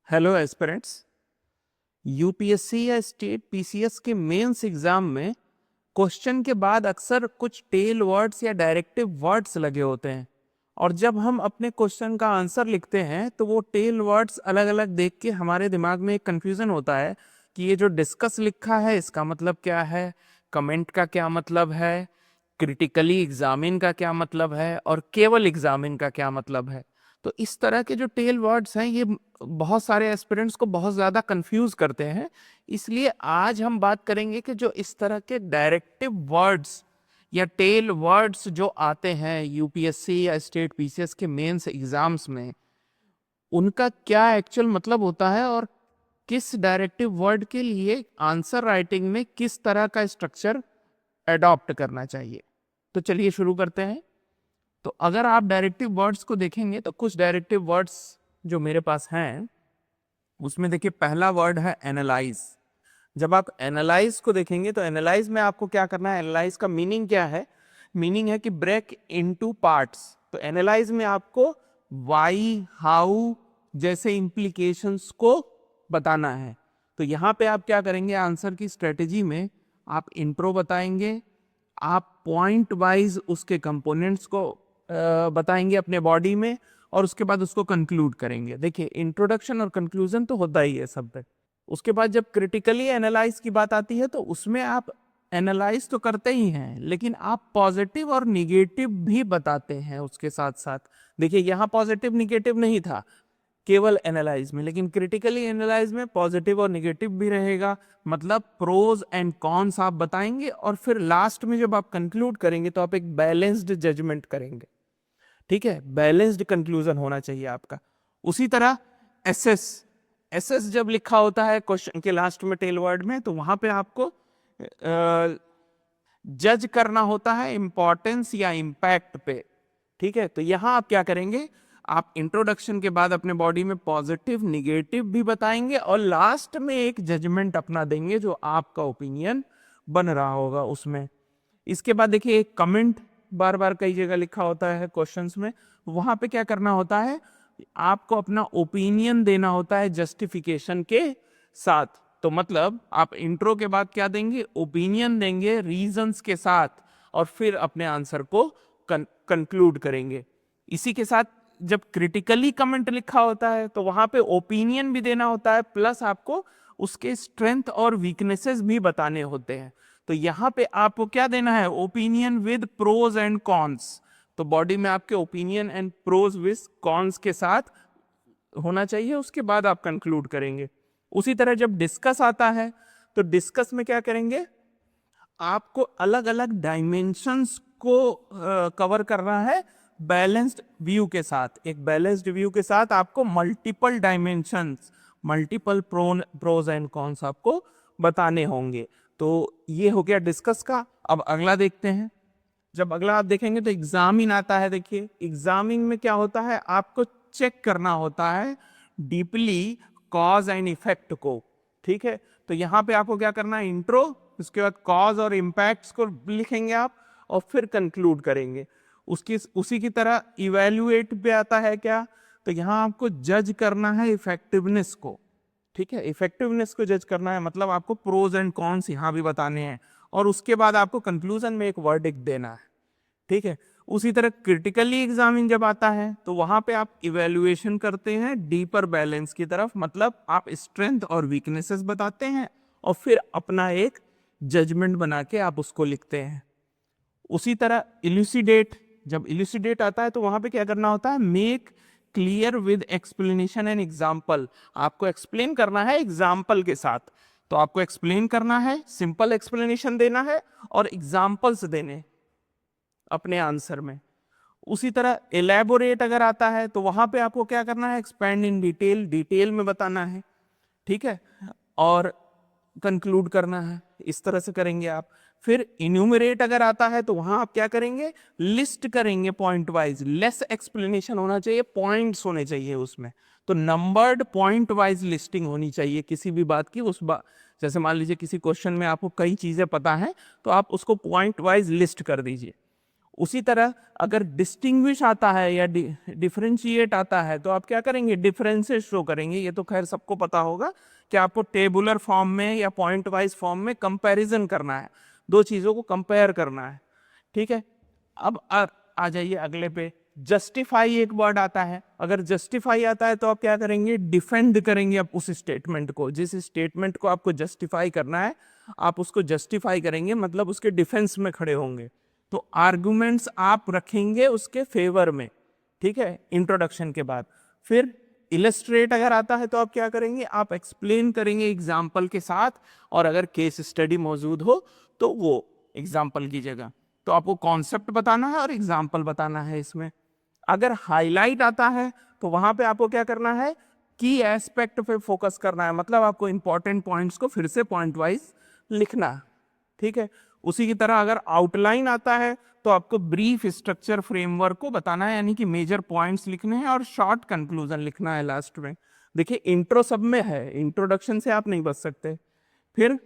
Hello aspirants. UPSC या state PCS के mains exam में क्वेश्चन के बाद अक्सर कुछ टेल वर्ड्स या डायरेक्टिव वर्ड्स लगे होते हैं और जब हम अपने क्वेश्चन का आंसर लिखते हैं तो वो टेल वर्ड्स अलग अलग देख के हमारे दिमाग में एक कंफ्यूजन होता है कि ये जो डिस्कस लिखा है इसका मतलब क्या है, कमेंट का क्या मतलब है, क्रिटिकली एग्जामिन का क्या मतलब है और केवल एग्जामिन का क्या मतलब है। तो इस तरह के जो टेल वर्ड्स हैं ये बहुत सारे एस्पिरेंट्स को बहुत ज़्यादा कंफ्यूज करते हैं। इसलिए आज हम बात करेंगे कि जो इस तरह के डायरेक्टिव वर्ड्स या टेल वर्ड्स जो आते हैं यूपीएससी या स्टेट पीसीएस के मेंस एग्जाम्स में, उनका क्या एक्चुअल मतलब होता है और किस डायरेक्टिव वर्ड के लिए आंसर राइटिंग में किस तरह का स्ट्रक्चर अडॉप्ट करना चाहिए। तो चलिए शुरू करते हैं। तो अगर आप डायरेक्टिव वर्ड्स को देखेंगे तो कुछ डायरेक्टिव वर्ड्स जो मेरे पास हैं उसमें देखिए पहला वर्ड है एनालाइज। जब आप एनालाइज को देखेंगे तो एनालाइज में आपको क्या करना है, एनालाइज का मीनिंग क्या है, मीनिंग है कि ब्रेक इनटू पार्ट्स। तो एनालाइज में आपको वाई हाउ जैसे इंप्लीकेशंस को बताना है। तो यहाँ पे आप क्या करेंगे, आंसर की स्ट्रेटेजी में आप इंट्रो बताएंगे, आप पॉइंट वाइज उसके कंपोनेंट्स को बताएंगे अपने बॉडी में और उसके बाद उसको कंक्लूड करेंगे। देखिए इंट्रोडक्शन और कंक्लूजन तो होता ही है सब पे। उसके बाद जब क्रिटिकली एनालाइज की बात आती है तो उसमें आप एनालाइज तो करते ही हैं लेकिन आप पॉजिटिव और निगेटिव भी बताते हैं उसके साथ साथ। देखिए यहाँ पॉजिटिव निगेटिव नहीं था केवल एनालाइज में, लेकिन क्रिटिकली एनालाइज में पॉजिटिव और निगेटिव भी रहेगा। मतलब प्रोज एंड कॉन्स आप बताएंगे और फिर लास्ट में जब आप कंक्लूड करेंगे तो आप एक बैलेंस्ड जजमेंट करेंगे। ठीक है, बैलेंस्ड कंक्लूजन होना चाहिए आपका। उसी तरह एसएस, एसएस जब लिखा होता है क्वेश्चन के लास्ट में टेल वर्ड में तो वहां पे आपको जज करना होता है इंपॉर्टेंस या इंपैक्ट पे। ठीक है, तो यहां आप क्या करेंगे, आप इंट्रोडक्शन के बाद अपने बॉडी में पॉजिटिव निगेटिव भी बताएंगे और लास्ट में एक जजमेंट अपना देंगे जो आपका ओपिनियन बन रहा होगा उसमें। इसके बाद देखिए एक कमेंट बार बार कई जगह लिखा होता है क्वेश्चंस में, वहां पे क्या करना होता है, आपको अपना ओपिनियन देना होता है जस्टिफिकेशन के साथ। तो मतलब आप इंट्रो के बाद क्या देंगे, ओपिनियन देंगे रीजंस के साथ और फिर अपने आंसर को कंक्लूड करेंगे। इसी के साथ जब क्रिटिकली कमेंट लिखा होता है तो वहां पे ओपिनियन भी देना होता है प्लस आपको उसके स्ट्रेंथ और वीकनेसेस भी बताने होते हैं। तो यहाँ पे आपको क्या देना है, opinion with pros and cons. तो बॉडी में आपके opinion and pros with cons के साथ होना चाहिए, उसके बाद आप कंक्लूड करेंगे। उसी तरह जब डिस्कस आता है तो डिस्कस में क्या करेंगे, आपको अलग अलग डायमेंशंस को कवर करना है बैलेंस्ड व्यू के साथ। एक बैलेंस्ड व्यू के साथ आपको multiple dimensions, multiple pros and cons आपको बताने होंगे। तो ये हो गया डिस्कस का। अब अगला देखते हैं। जब अगला आप देखेंगे तो एग्जामिन आता है। देखिए एग्जामिन में क्या होता है, आपको चेक करना होता है डीपली कॉज एंड इफेक्ट को। ठीक है, तो यहाँ पे आपको क्या करना है, इंट्रो, उसके बाद कॉज और इम्पैक्ट्स को लिखेंगे आप और फिर कंक्लूड करेंगे। उसकी उसी की तरह इवेल्युएट पे आता है क्या, तो यहाँ आपको जज करना है इफेक्टिवनेस को। ठीक है, इफेक्टिवनेस को जज करना है, मतलब आपको प्रोज एंड कॉन्स यहाँ भी बताने हैं और उसके बाद आपको कंक्लूजन में एक वर्डिक्ट देना है। ठीक है, उसी तरह क्रिटिकली एग्जामिन जब आता है तो वहां पे आप इवेल्युएशन करते हैं डीपर बैलेंस की तरफ, मतलब आप स्ट्रेंथ और वीकनेसेस बताते हैं और फिर अपना एक जजमेंट बना के आप उसको लिखते हैं। उसी तरह इल्यूसिडेट, जब इल्यूसिडेट आता है तो वहां पे क्या करना होता है, make clear with explanation and example. आपको एक्सप्लेन करना है एग्जाम्पल के साथ। तो आपको एक्सप्लेन करना है, सिंपल एक्सप्लेनेशन देना है और एग्जाम्पल्स देने अपने आंसर में। उसी तरह एलैबोरेट अगर आता है तो वहां पे आपको क्या करना है, एक्सपैंड इन डिटेल, डिटेल में बताना है। ठीक है, और कंक्लूड करना है, इस तरह से करेंगे आप। फिर इन्यूमरेट अगर आता है तो वहां आप क्या करेंगे, लिस्ट करेंगे पॉइंट वाइज, लेस एक्सप्लेनेशन होना चाहिए, पॉइंट्स होने चाहिए उसमें। तो नंबर्ड पॉइंट वाइज लिस्टिंग होनी चाहिए किसी भी बात की। उस बात जैसे मान लीजिए किसी क्वेश्चन में आपको कई चीजें पता हैं तो आप उसको पॉइंट वाइज लिस्ट कर दीजिए। उसी तरह अगर डिस्टिंग्विश आता है या डिफरेंशिएट आता है तो आप क्या करेंगे, डिफरेंसेस शो करेंगे। ये तो खैर सबको पता होगा कि आपको टेबुलर फॉर्म में या पॉइंट वाइज फॉर्म में कंपैरिजन करना है, दो चीजों को कंपेयर करना है, ठीक है। अब आ जाइए अगले पे, जस्टिफाई एक वर्ड आता है। अगर जस्टिफाई आता है तो आप क्या करेंगे, डिफेंड करेंगे आप उस स्टेटमेंट को, जिस स्टेटमेंट को आपको जस्टिफाई करना है आप उसको जस्टिफाई करेंगे, मतलब उसके डिफेंस में खड़े होंगे। तो आर्गुमेंट्स आप रखेंगे उसके फेवर में, ठीक है, इंट्रोडक्शन के बाद। फिर इलस्ट्रेट अगर आता है तो आप क्या करेंगे, आप एक्सप्लेन करेंगे एग्जाम्पल के साथ, और अगर केस स्टडी मौजूद हो तो वो एग्जाम्पल की जगह। तो आपको कॉन्सेप्ट बताना है और एग्जाम्पल बताना है इसमें। अगर हाईलाइट आता है तो वहां पे आपको क्या करना है, की एस्पेक्ट पे फोकस करना है, मतलब आपको इंपॉर्टेंट पॉइंट्स को फिर से पॉइंट वाइज लिखना है, ठीक है। उसी की तरह अगर आउटलाइन आता है तो आपको ब्रीफ स्ट्रक्चर फ्रेमवर्क को बताना है, यानी कि मेजर पॉइंट्स लिखने हैं और शॉर्ट कंक्लूजन लिखना है लास्ट में। देखिए इंट्रो सब में है, इंट्रोडक्शन से आप नहीं बच सकते। फिर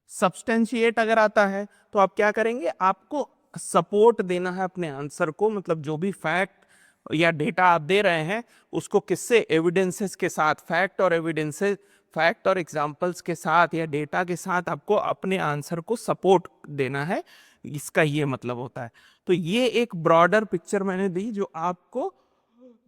सब्सटेंशिएट अगर आता है तो आप क्या करेंगे, आपको सपोर्ट देना है अपने आंसर को, मतलब जो भी फैक्ट या डेटा आप दे रहे हैं उसको किससे, एविडेंसेस के साथ, फैक्ट और एविडेंसेस, फैक्ट और एग्जांपल्स के साथ या डेटा के साथ आपको अपने आंसर को सपोर्ट देना है, इसका ये मतलब होता है। तो ये एक ब्रॉडर पिक्चर मैंने दी, जो आपको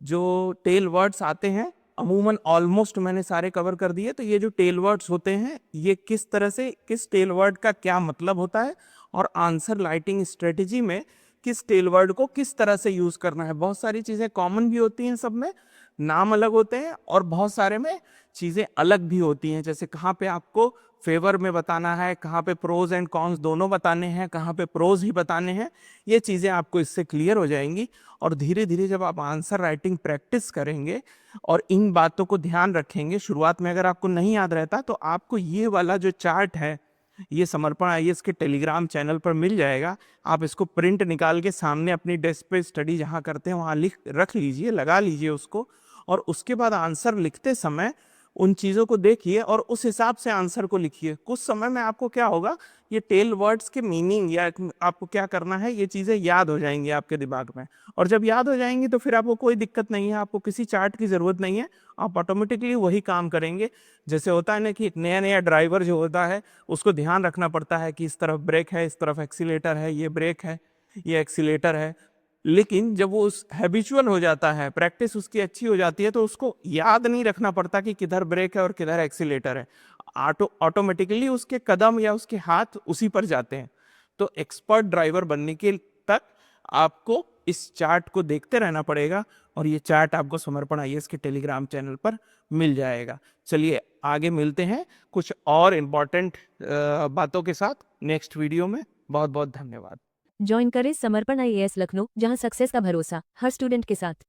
जो टेल वर्ड्स आते हैं अमूमन ऑलमोस्ट मैंने सारे कवर कर दिए। तो ये जो टेल वर्ड्स होते हैं ये किस तरह से, किस टेल वर्ड का क्या मतलब होता है, और आंसर राइटिंग स्ट्रेटेजी में किस टेल वर्ड को किस तरह से यूज करना है। बहुत सारी चीजें कॉमन भी होती हैं, सब में नाम अलग होते हैं, और बहुत सारे में चीजें अलग भी होती हैं, जैसे कहाँ पे आपको फेवर में बताना है, कहाँ पे प्रोज एंड कॉन्स दोनों बताने हैं, कहाँ पे प्रोज ही बताने हैं। ये चीजें आपको इससे क्लियर हो जाएंगी। और धीरे धीरे जब आप आंसर राइटिंग प्रैक्टिस करेंगे और इन बातों को ध्यान रखेंगे, शुरुआत में अगर आपको नहीं याद रहता तो आपको ये वाला जो चार्ट है ये समर्पण आईएएस के टेलीग्राम चैनल पर मिल जाएगा। आप इसको प्रिंट निकाल के सामने अपनी डेस्क पे स्टडी जहाँ करते हैं वहाँ लिख रख लीजिए, लगा लीजिए उसको, और उसके बाद आंसर लिखते समय उन चीज़ों को देखिए और उस हिसाब से आंसर को लिखिए। कुछ समय में आपको क्या होगा, ये टेल वर्ड्स के मीनिंग या आपको क्या करना है, ये चीज़ें याद हो जाएंगी आपके दिमाग में। और जब याद हो जाएंगी तो फिर आपको कोई दिक्कत नहीं है, आपको किसी चार्ट की ज़रूरत नहीं है, आप ऑटोमेटिकली वही काम करेंगे। जैसे होता है ना कि एक नया नया ड्राइवर जो होता है उसको ध्यान रखना पड़ता है कि इस तरफ ब्रेक है, इस तरफ एक्सीलेटर है, ये ब्रेक है, ये एक्सीलेटर है। लेकिन जब वो उस हैबिचुअल हो जाता है, प्रैक्टिस उसकी अच्छी हो जाती है, तो उसको याद नहीं रखना पड़ता कि किधर ब्रेक है और किधर एक्सीलेटर है। ऑटोमेटिकली उसके कदम या उसके हाथ उसी पर जाते हैं। तो एक्सपर्ट ड्राइवर बनने के तक आपको इस चार्ट को देखते रहना पड़ेगा, और ये चार्ट आपको समर्पण आईएएस के टेलीग्राम चैनल पर मिल जाएगा। चलिए आगे मिलते हैं कुछ और इम्पोर्टेंट बातों के साथ नेक्स्ट वीडियो में। बहुत बहुत धन्यवाद। ज्वाइन करें समर्पण आईएएस लखनऊ, जहां सक्सेस का भरोसा हर स्टूडेंट के साथ।